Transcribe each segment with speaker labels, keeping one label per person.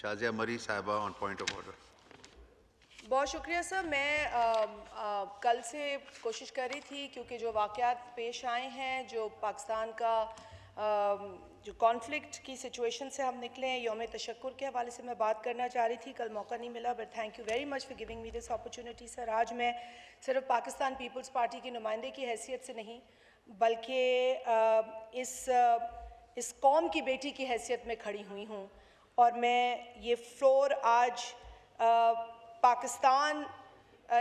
Speaker 1: शाजिया मरी साहिबा on point of order.
Speaker 2: बहुत शुक्रिया सर। मैं कल से कोशिश कर रही थी, क्योंकि जो वाक़यात पेश आए हैं, जो पाकिस्तान का जो कॉन्फ्लिक्ट की सिचुएशन से हम निकले हैं, यौम तशक्कुर के हवाले से मैं बात करना चाह रही थी। कल मौका नहीं मिला, but thank you very much for giving me this opportunity sir. आज मैं सिर्फ पाकिस्तान पीपल्स पार्टी की नुमाइंदे की हैसियत से नहीं, बल्कि इस कौम की बेटी की हैसियत में खड़ी हुई हूँ। और मैं ये फ्लोर आज पाकिस्तान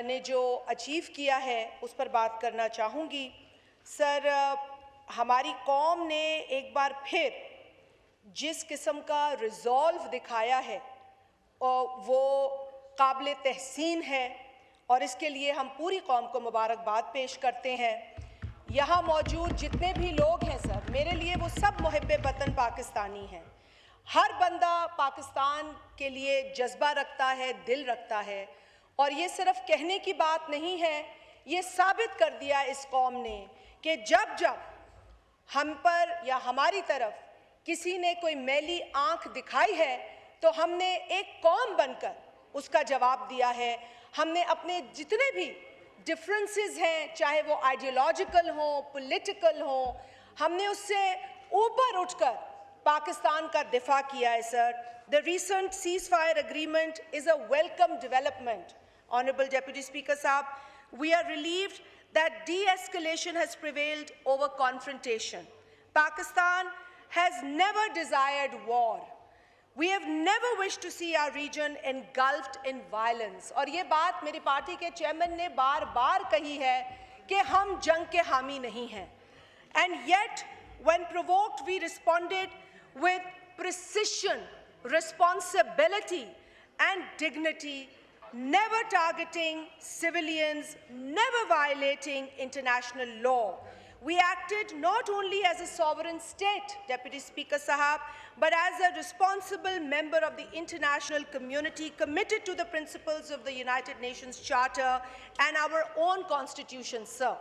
Speaker 2: ने जो अचीव किया है उस पर बात करना चाहूँगी। सर, हमारी कौम ने एक बार फिर जिस किस्म का रिज़ॉल्व दिखाया है वो काबिल तहसीन है, और इसके लिए हम पूरी कौम को मुबारकबाद पेश करते हैं। यहाँ मौजूद जितने भी लोग हैं सर, मेरे लिए वो सब मुहिब्बे वतन पाकिस्तानी हैं। हर बंदा पाकिस्तान के लिए जज्बा रखता है, दिल रखता है, और ये सिर्फ कहने की बात नहीं है, ये साबित कर दिया इस कौम ने कि जब जब हम पर या हमारी तरफ किसी ने कोई मैली आंख दिखाई है तो हमने एक कौम बनकर उसका जवाब दिया है। हमने अपने जितने भी डिफरेंसेस हैं, चाहे वो आइडियोलॉजिकल हों, पॉलिटिकल हों, हमने उससे ऊपर उठकर पाकिस्तान का दिफा किया है sir. The recent ceasefire agreement is a welcome development. Honourable deputy speaker साहब, we are relieved that de-escalation has prevailed over confrontation. Pakistan has never desired war. We have never wished to see our region engulfed in violence. और ये बात मेरी party के chairman ने बार बार कही है कि हम जंग के हामी नहीं हैं। And yet, when provoked, we responded with precision, responsibility, and dignity, never targeting civilians, never violating international law. We acted not only as a sovereign state, Deputy Speaker Sahab, but as a responsible member of the international community committed to the principles of the United Nations Charter and our own constitution, sir.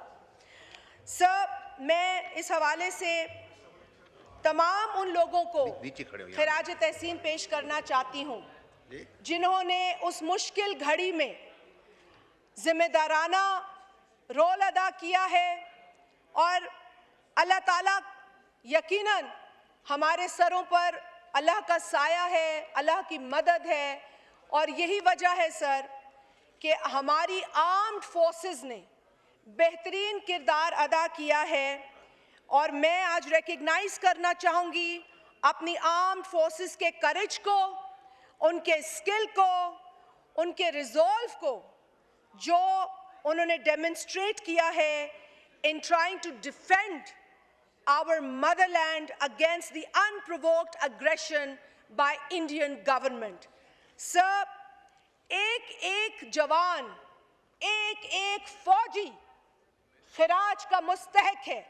Speaker 2: Sir, मैं इस हवाले से तमाम उन लोगों को खिराज तहसीन पेश करना चाहती हूँ जिन्होंने उस मुश्किल घड़ी में जिम्मेदाराना रोल अदा किया है, और अल्लाह ताला यकीनन हमारे सरों पर अल्लाह का साया है, अल्लाह की मदद है। और यही वजह है सर कि हमारी आर्म्ड फोर्सेस ने बेहतरीन किरदार अदा किया है, और मैं आज रिकग्नाइज करना चाहूँगी अपनी आर्म्ड फोर्सेस के करेज को, उनके स्किल को, उनके रिजॉल्व को, जो उन्होंने डेमोन्स्ट्रेट किया है in trying to defend our motherland against the unprovoked aggression by Indian government. Sir, एक जवान, एक फौजी खिराज का मुस्तहक है,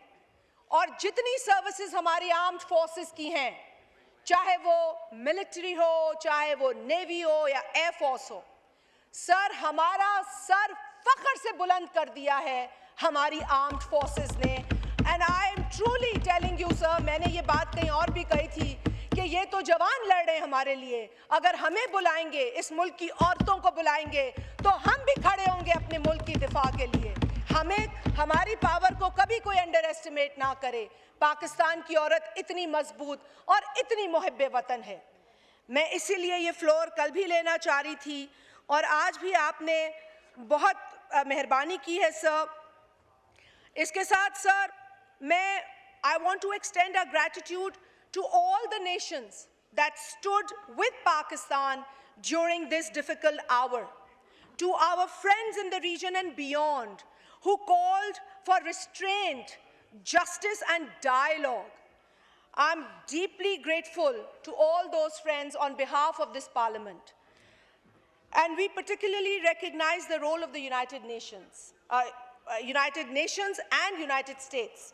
Speaker 2: और जितनी सर्विसेज हमारी आर्म्ड फोर्सेस की हैं, चाहे वो मिलिट्री हो, चाहे वो नेवी हो या एयरफोर्स हो, सर हमारा सर फख्र से बुलंद कर दिया है हमारी आर्म्ड फोर्सेस ने। And I am truly telling you sir, मैंने ये बात कहीं और भी कही थी कि ये तो जवान लड़ रहे हैं हमारे लिए, अगर हमें बुलाएंगे, इस मुल्क की औरतों को बुलाएंगे, तो हम भी खड़े होंगे अपने मुल्क की दिफा के लिए। हमारी पावर को कभी कोई अंडर एस्टिमेट ना करे। पाकिस्तान की औरत इतनी मजबूत और इतनी मुहिब्बे वतन है। मैं इसीलिए ये फ्लोर कल भी लेना चाह रही थी, और आज भी आपने बहुत मेहरबानी की है सर। इसके साथ sir I want to extend our gratitude to all the nations that stood with Pakistan during this difficult hour, to our friends in the region and beyond who called for restraint, justice and dialogue. I'm deeply grateful to all those friends on behalf of this parliament. And we particularly recognize the role of the United Nations and United States,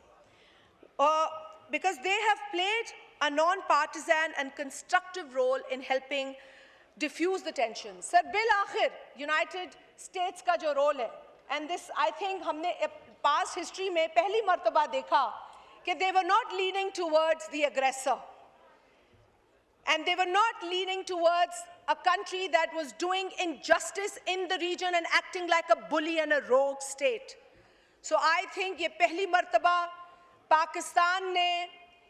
Speaker 2: because they have played a non-partisan and constructive role in helping diffuse the tensions. Sir, bil akhir United States का जो role है, and this I think हमने past history में पहली मर्तबा देखा कि they were not leaning towards the aggressor. and they were not leaning towards a country that was doing injustice in the region and acting like a bully and a rogue state. So I think ये पहली मर्तबा पाकिस्तान ने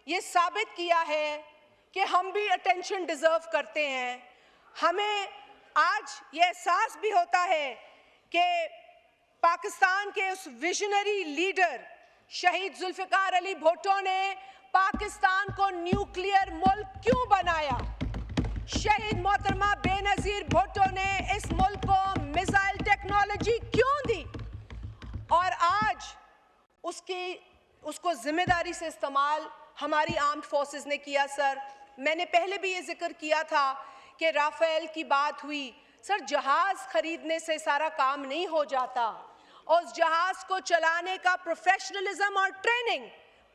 Speaker 2: ये साबित किया है कि हम भी अटेंशन डिजर्व करते हैं। हमें आज ये एहसास भी होता है कि पाकिस्तान के उस विजनरी लीडर शहीद जुल्फिकार अली भुट्टो ने पाकिस्तान को न्यूक्लियर मुल्क क्यों बनाया? शहीद मोहतरमा बेनजीर भुट्टो ने इस मुल्क को मिसाइल टेक्नोलॉजी क्यों दी? और आज उसको जिम्मेदारी से इस्तेमाल हमारी आर्म्ड फोर्सेस ने किया। सर, मैंने पहले भी ये जिक्र किया था कि राफेल की बात हुई। सर, जहाज़ खरीदने से सारा काम नहीं हो जाता। उस जहाज़ को चलाने का प्रोफेशनलिज्म और ट्रेनिंग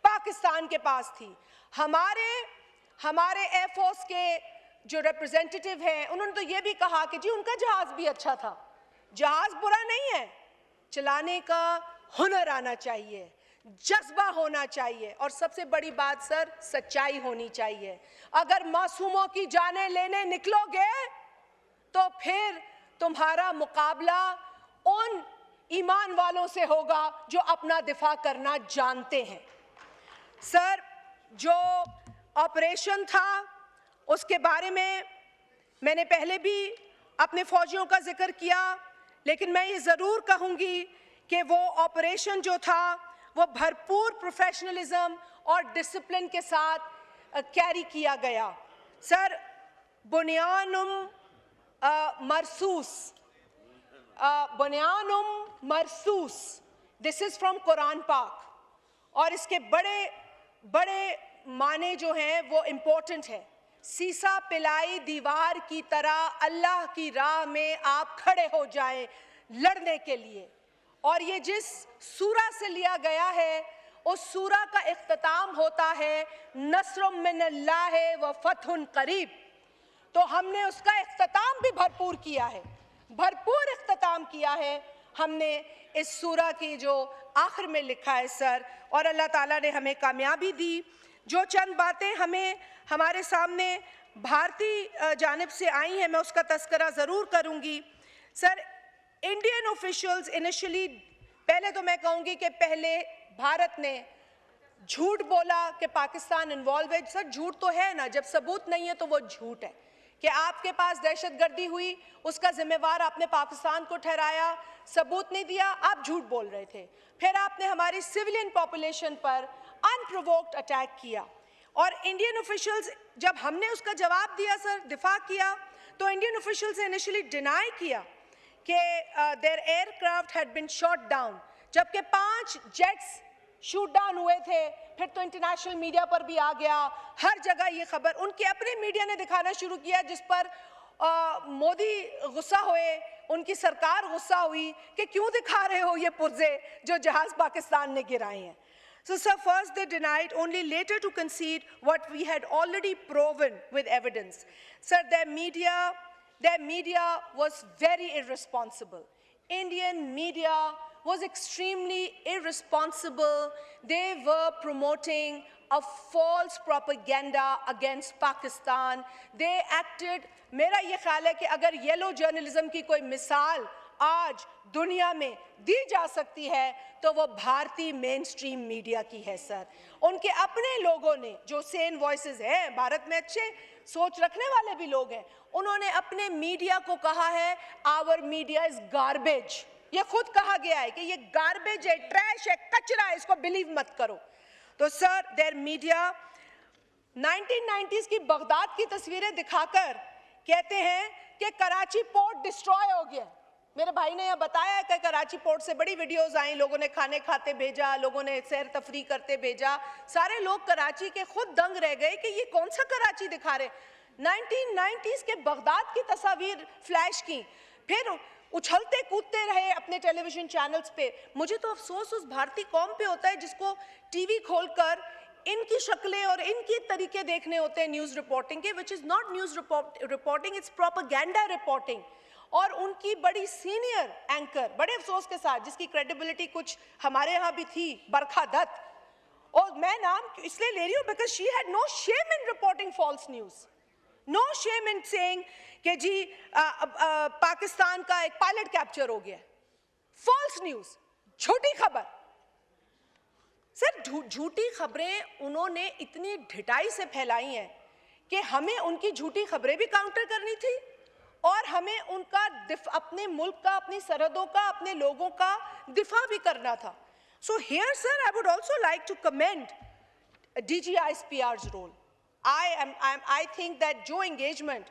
Speaker 2: पाकिस्तान के पास थी। हमारे एयरफोर्स के जो रिप्रेजेंटेटिव हैं उन्होंने तो ये भी कहा कि जी उनका जहाज़ भी अच्छा था। जहाज़ बुरा नहीं है, चलाने का हुनर आना चाहिए, जज्बा होना चाहिए, और सबसे बड़ी बात सर, सच्चाई होनी चाहिए। अगर मासूमों की जानें लेने निकलोगे तो फिर तुम्हारा मुकाबला उन ईमान वालों से होगा जो अपना दिफा करना जानते हैं। सर, जो ऑपरेशन था उसके बारे में मैंने पहले भी अपने फौजियों का जिक्र किया, लेकिन मैं ये ज़रूर कहूँगी कि वो ऑपरेशन जो था वो भरपूर प्रोफेशनलिज्म और डिसिप्लिन के साथ कैरी किया गया। सर, बुनियानुम मरसूस, दिस इज़ फ्रॉम कुरान पाक, और इसके बड़े माने जो हैं वो इम्पोर्टेंट है। सीसा पिलाई दीवार की तरह अल्लाह की राह में आप खड़े हो जाएं लड़ने के लिए। और ये जिस सूरा से लिया गया है उस सूरा का इख्तिताम होता है नस्रुम मिनल्लाह व फतहुन करीब। तो हमने उसका इख्तिताम भी भरपूर किया है, भरपूर इख्तिताम किया है हमने इस सूरा की जो आखिर में लिखा है सर, और अल्लाह ताला ने हमें कामयाबी दी। जो चंद बातें हमारे सामने भारतीय जानिब से आई हैं मैं उसका तस्करा ज़रूर करूँगी। सर, इंडियन ऑफिशियल्स इनिशियली, पहले तो मैं कहूँगी कि पहले भारत ने झूठ बोला कि पाकिस्तान इन्वॉल्व है। सर, झूठ तो है ना, जब सबूत नहीं है तो वो झूठ है कि आपके पास दहशतगर्दी हुई, उसका जिम्मेवार आपने पाकिस्तान को ठहराया, सबूत नहीं दिया, आप झूठ बोल रहे थे। फिर आपने हमारी सिविलियन पॉपुलेशन पर अनप्रोवोक्ड अटैक किया, और इंडियन ऑफिशियल्स, जब हमने उसका जवाब दिया सर, दिफा किया, तो इंडियन ऑफिशियल्स ने इनिशियली डिनाई किया कि their aircraft had been shot down, जबकि 5 जेट्स शूट डाउन हुए थे। फिर तो इंटरनेशनल मीडिया पर भी आ गया, हर जगह ये खबर उनके अपने मीडिया ने दिखाना शुरू किया, जिस पर मोदी गुस्सा हुए, उनकी सरकार गुस्सा हुई कि क्यों दिखा रहे हो ये पुर्जे जो जहाज़ पाकिस्तान ने गिराए हैं। So, sir, first they denied, only later to concede what we had already proven with evidence. Sir, their media was very irresponsible. Indian media was extremely irresponsible. They were promoting a false propaganda against Pakistan. They acted, मेरा ये ख्याल है कि अगर yellow journalism की कोई मिसाल आज दुनिया में दी जा सकती है तो वो भारतीय मेन स्ट्रीम मीडिया की है सर। उनके अपने लोगों ने, जो सेन वॉइसेस हैं, भारत में अच्छे सोच रखने वाले भी लोग हैं, उन्होंने अपने मीडिया को कहा है आवर मीडिया इज गार्बेज। ये खुद कहा गया है कि ये गार्बेज है, ट्रैश है, कचरा है, इसको बिलीव मत करो। तो सर, देयर मीडिया 1990s की बगदाद की तस्वीरें दिखाकर कहते हैं कि कराची पोर्ट डिस्ट्रॉय हो गया। मेरे भाई ने यह बताया है कि कराची पोर्ट से बड़ी वीडियोस आई, लोगों ने खाने खाते भेजा, लोगों ने सैर तफरी करते भेजा, सारे लोग कराची के खुद दंग रह गए कि ये कौन सा कराची दिखा रहे। 1990s के बगदाद की तस्वीर फ्लैश की, फिर उछलते कूदते रहे अपने टेलीविजन चैनल्स पे। मुझे तो अफसोस उस भारतीय कौम पे होता है जिसको टीवी खोलकर इनकी शक्लें और इनके तरीके देखने होते हैं न्यूज़ रिपोर्टिंग के, which is not news reporting, it's propaganda reporting. और उनकी बड़ी सीनियर एंकर, बड़े अफसोस के साथ, जिसकी क्रेडिबिलिटी कुछ हमारे यहाँ भी थी, बरखा दत्त, और मैं नाम इसलिए ले रही हूँ because she had no shame in reporting false news. No shame in saying कि जी पाकिस्तान का एक पायलट कैप्चर हो गया. False news, झूठी खबर. सर झूठी खबरें उन्होंने इतनी ढिठाई से फैलाई हैं कि हमें उनकी झूठी खबरें भी काउंटर करनी थी और हमें उनका अपने मुल्क का, अपनी सरहदों का, अपने लोगों का दिफा भी करना था. So here, sir, I would also like to commend DGISPR's role. I think that जो engagement,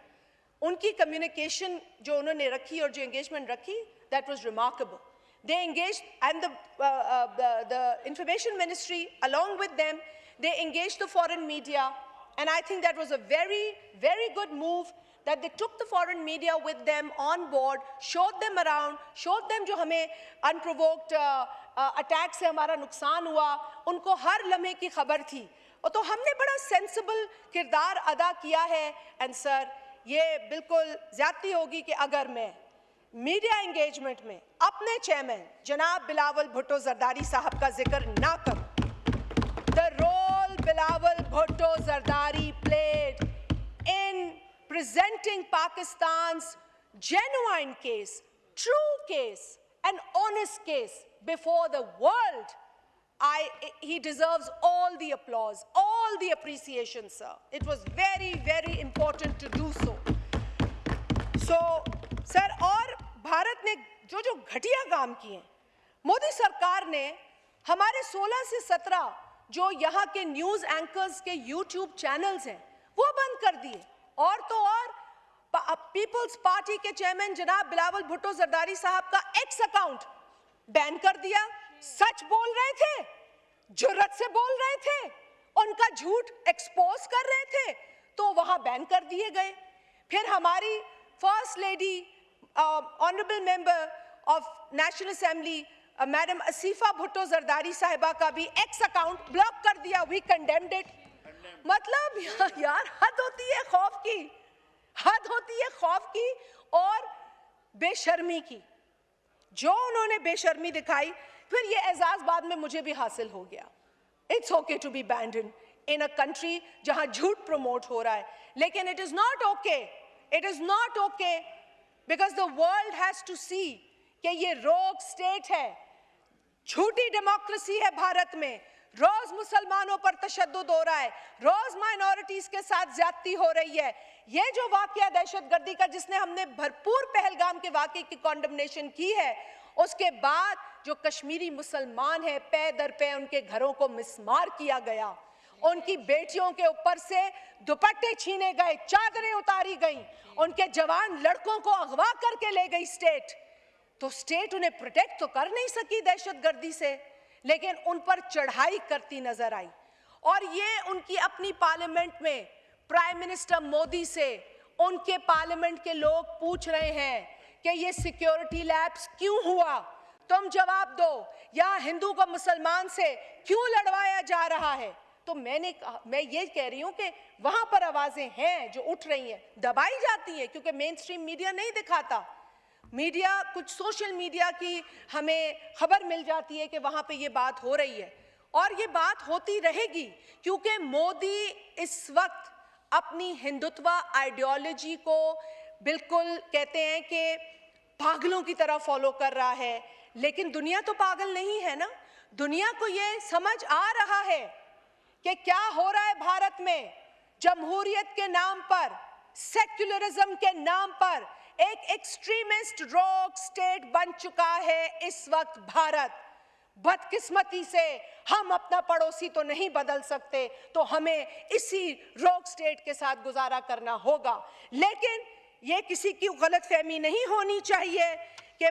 Speaker 2: उनकी communication जो उन्होंने रखी और जो engagement रखी, that was remarkable. They engaged, and the information ministry, along with them, they engaged the foreign media, and I think that was a very, very good move that they took the foreign media with them on board, showed them around, showed them जो हमें unprovoked attack से हमारा नुकसान हुआ, उनको हर लम्हे की खबर थी. और तो हमने बड़ा सेंसिबल किरदार अदा किया है. एंड सर, ये बिल्कुल ज़्यादती होगी कि अगर मैं मीडिया एंगेजमेंट में अपने चेयरमैन जनाब बिलावल भुट्टो जरदारी साहब का जिक्र ना करूं. The role Bilawal Bhutto Zardari played in presenting Pakistan's genuine case, true case, an honest case before the world, he deserves all the applause, all the appreciation, sir. It was very, very important to do so. So, sir, और भारत ने जो घटिया काम किए, मोदी सरकार ने हमारे 16 से 17 जो यहाँ के न्यूज़ एंकर्स के YouTube चैनल्स हैं, वो बंद कर दिए. और तो और पीपल्स पार्टी के चेयरमैन जनाब बिलावल भुट्टो जरदारी साहब का एक्स अकाउंट बैन कर दिया. सच बोल रहे थे, जुर्रत से बोल रहे थे, उनका झूठ एक्सपोज कर रहे थे, तो वहां बैन कर दिए गए. फिर हमारी first lady honourable member of national assembly madam Asifa Bhutto Zardari साहिबा का भी एक्स अकाउंट ब्लॉक कर दिया. We condemned it. मतलब यार हद होती है खौफ की, हद होती है खौफ की और बेशर्मी की. जो उन्होंने बेशर्मी दिखाई, फिर ये एजाज बाद में मुझे भी हासिल हो गया. It's okay to be banned in a country जहां झूठ प्रमोट हो रहा है, लेकिन it is not okay. It is not okay because the world has to see कि ये रोग स्टेट है, झूठी डेमोक्रेसी है भारत में. रोज मुसलमानों पर तशद्दुद हो रहा है, रोज माइनॉरिटीज के साथ ज्यादती हो रही है. ये जो वाकया दहशतगर्दी का, जिसने हमने भरपूर पहलगाम के वाकये की कॉन्डमनेशन की है, उसके बाद जो कश्मीरी मुसलमान है, पे दर पे उनके घरों को मिसमार किया गया, उनकी बेटियों के ऊपर से दुपट्टे छीने गए, चादरें उतारी गई, उनके जवान लड़कों को अगवा करके ले गई स्टेट. तो स्टेट उन्हें प्रोटेक्ट तो कर नहीं सकी दहशतगर्दी से, लेकिन उन पर चढ़ाई करती नजर आई. और ये उनकी अपनी पार्लियामेंट में प्राइम मिनिस्टर मोदी से उनके पार्लियामेंट के लोग पूछ रहे हैं कि ये सिक्योरिटी लैप्स क्यों हुआ, तुम जवाब दो. या हिंदू को मुसलमान से क्यों लड़वाया जा रहा है. तो मैं ये कह रही हूं कि वहां पर आवाजें हैं जो उठ रही हैं, दबाई जाती हैं क्योंकि मेन स्ट्रीम मीडिया नहीं दिखाता. मीडिया, कुछ सोशल मीडिया की हमें खबर मिल जाती है कि वहां पे ये बात हो रही है, और ये बात होती रहेगी क्योंकि मोदी इस वक्त अपनी हिंदुत्व आइडियोलॉजी को बिल्कुल कहते हैं कि पागलों की तरह फॉलो कर रहा है. लेकिन दुनिया तो पागल नहीं है ना. दुनिया को ये समझ आ रहा है कि क्या हो रहा है भारत में. जमहूरियत के नाम पर, सेक्युलरिज्म के नाम पर एक एक्सट्रीमिस्ट रोग स्टेट बन चुका है इस वक्त भारत. बदकिस्मती से हम अपना पड़ोसी तो नहीं बदल सकते, तो हमें इसी रोग स्टेट के साथ गुजारा करना होगा. लेकिन ये किसी की गलतफहमी नहीं होनी चाहिए कि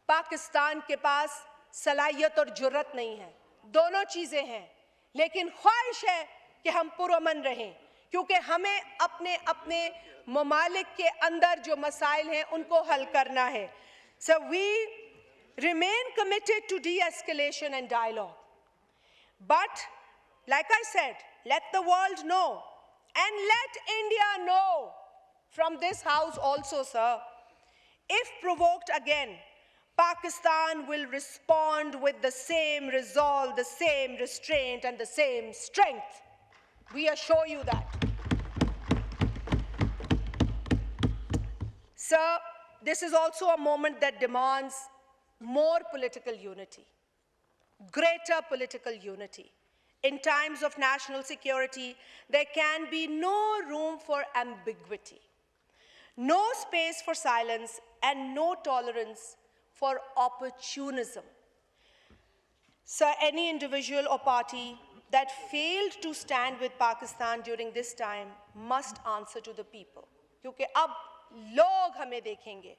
Speaker 2: पाकिस्तान के पास सलाहियत और जुर्रत नहीं है. दोनों चीजें हैं, लेकिन ख्वाहिश है कि हम पुरअमन रहें, क्योंकि हमें अपने अपने ममालिक के अंदर जो मसाइल हैं उनको हल करना है. So we remain committed to de-escalation and dialogue. But, like I said, let the world know, and let India know from this house also, sir. If provoked again, Pakistan will respond with the same resolve, the same restraint, and the same strength. We assure you that. Sir, this is also a moment that demands more political unity, greater political unity. In times of national security, there can be no room for ambiguity, no space for silence, and no tolerance for opportunism. Sir, any individual or party that failed to stand with Pakistan during this time must answer to the people. क्योंकि अब लोग हमें देखेंगे,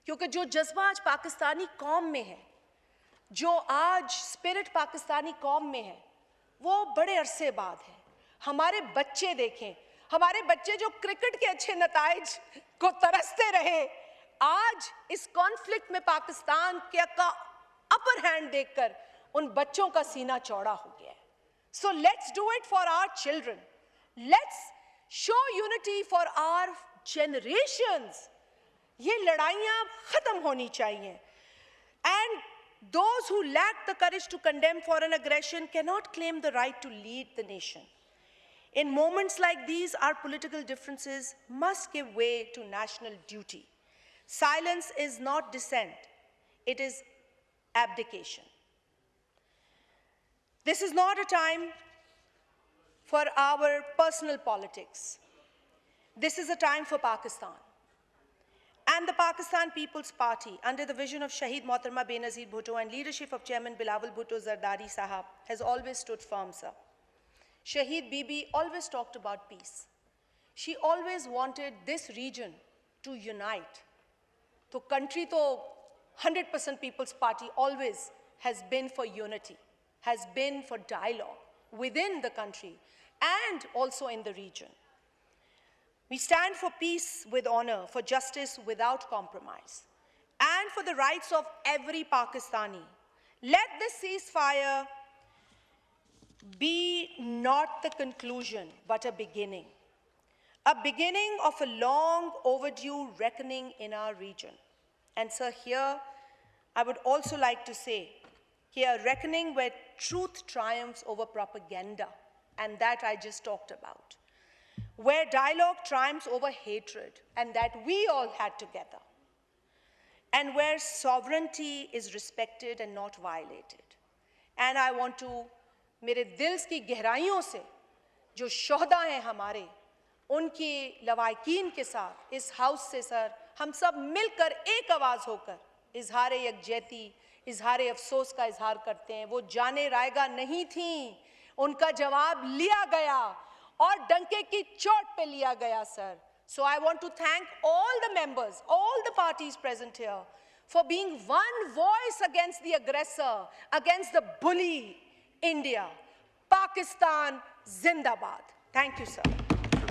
Speaker 2: क्योंकि जो जज्बा आज पाकिस्तानी कौम में है, जो आज स्पिरिट पाकिस्तानी कौम में है, वो बड़े अरसे बाद है। हमारे बच्चे देखें, हमारे बच्चे जो क्रिकेट के अच्छे नताइज को तरसते रहे, आज इस कॉन्फ्लिक्ट में पाकिस्तान का अपर हैंड देखकर उन बच्चों का सीना चौड़ा हो गया है। So let's do it for our children. Let's show unity for our generations. ये लड़ाइयाँ खत्म होनी चाहिए. And those who lack the courage to condemn foreign aggression cannot claim the right to lead the nation. In moments like these, our political differences must give way to national duty. Silence is not dissent, it is abdication. This is not a time for our personal politics. This is a time for Pakistan. And the Pakistan People's Party, under the vision of Shaheed Mohtarma Benazir Bhutto and leadership of Chairman Bilawal Bhutto Zardari Sahab, has always stood firm, sir. Shaheed Bibi always talked about peace. She always wanted this region to unite. So country to 100% People's Party always has been for unity, has been for dialogue within the country and also in the region. We stand for peace with honor, for justice without compromise, and for the rights of every Pakistani. Let this ceasefire be not the conclusion, but a beginning of a long overdue reckoning in our region. And sir, here I would also like to say, here, reckoning where truth triumphs over propaganda, and that I just talked about. Where dialogue triumphs over hatred, and that we all had together. And where sovereignty is respected and not violated. And I want to, मेरे दिल की गहराइयों से, जो शोहदा हैं हमारे, उनकी लवाकिन के साथ इस हाउस से सर, हम सब मिलकर एक आवाज़ होकर इजहार यकजहती, इजहार अफसोस का इजहार करते हैं। वो जाने रायगा नहीं थी, उनका जवाब लिया गया और डंके की चोट पे लिया गया sir. So I want to thank all the members, all the parties present here for being one voice against the aggressor, against the bully India. Pakistan Zindabad. Thank you, sir.